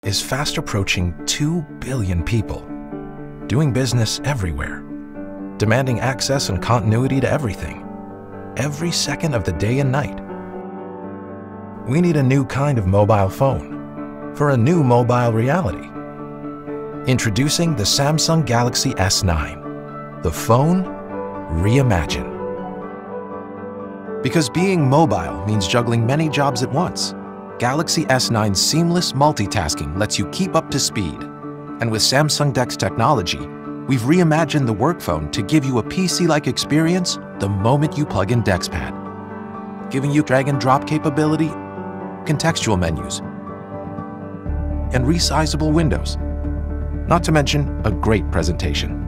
is fast approaching 2 billion people, doing business everywhere, demanding access and continuity to everything, every second of the day and night. We need a new kind of mobile phone for a new mobile reality. Introducing the Samsung Galaxy S9, the phone reimagined. Because being mobile means juggling many jobs at once, Galaxy S9's seamless multitasking lets you keep up to speed. And with Samsung DeX technology, we've reimagined the work phone to give you a PC-like experience the moment you plug in DeXPad, giving you drag and drop capability, contextual menus, and resizable windows, not to mention a great presentation.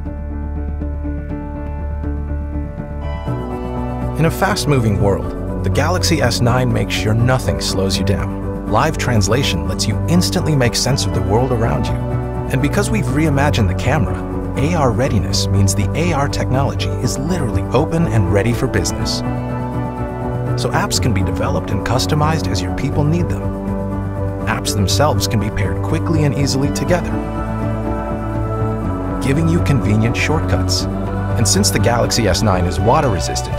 In a fast-moving world, the Galaxy S9 makes sure nothing slows you down. Live translation lets you instantly make sense of the world around you. And because we've reimagined the camera, AR readiness means the AR technology is literally open and ready for business. So apps can be developed and customized as your people need them. Apps themselves can be paired quickly and easily together, giving you convenient shortcuts. And since the Galaxy S9 is water resistant,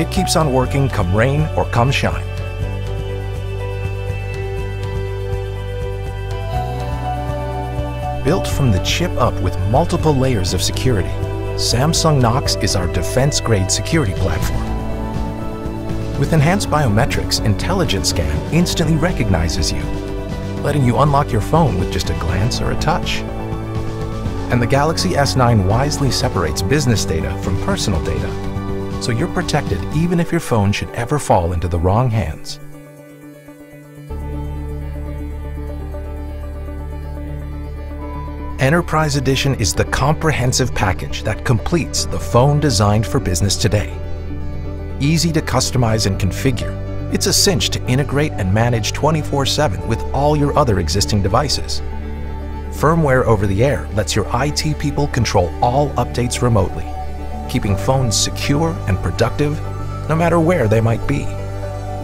it keeps on working come rain or come shine. Built from the chip up with multiple layers of security, Samsung Knox is our defense-grade security platform. With enhanced biometrics, Intelligent Scan instantly recognizes you, letting you unlock your phone with just a glance or a touch. And the Galaxy S9 wisely separates business data from personal data, so you're protected even if your phone should ever fall into the wrong hands. Enterprise Edition is the comprehensive package that completes the phone designed for business today. Easy to customize and configure, it's a cinch to integrate and manage 24/7 with all your other existing devices. Firmware over the air lets your IT people control all updates remotely, keeping phones secure and productive no matter where they might be.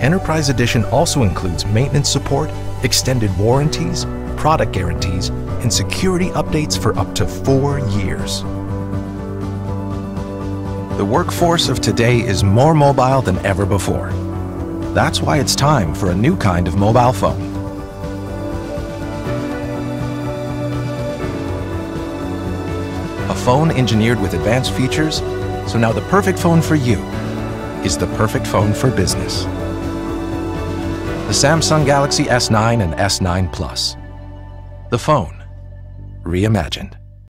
Enterprise Edition also includes maintenance support, extended warranties, product guarantees, and security updates for up to 4 years. The workforce of today is more mobile than ever before. That's why it's time for a new kind of mobile phone. A phone engineered with advanced features, so now the perfect phone for you is the perfect phone for business. The Samsung Galaxy S9 and S9 Plus. The phone reimagined.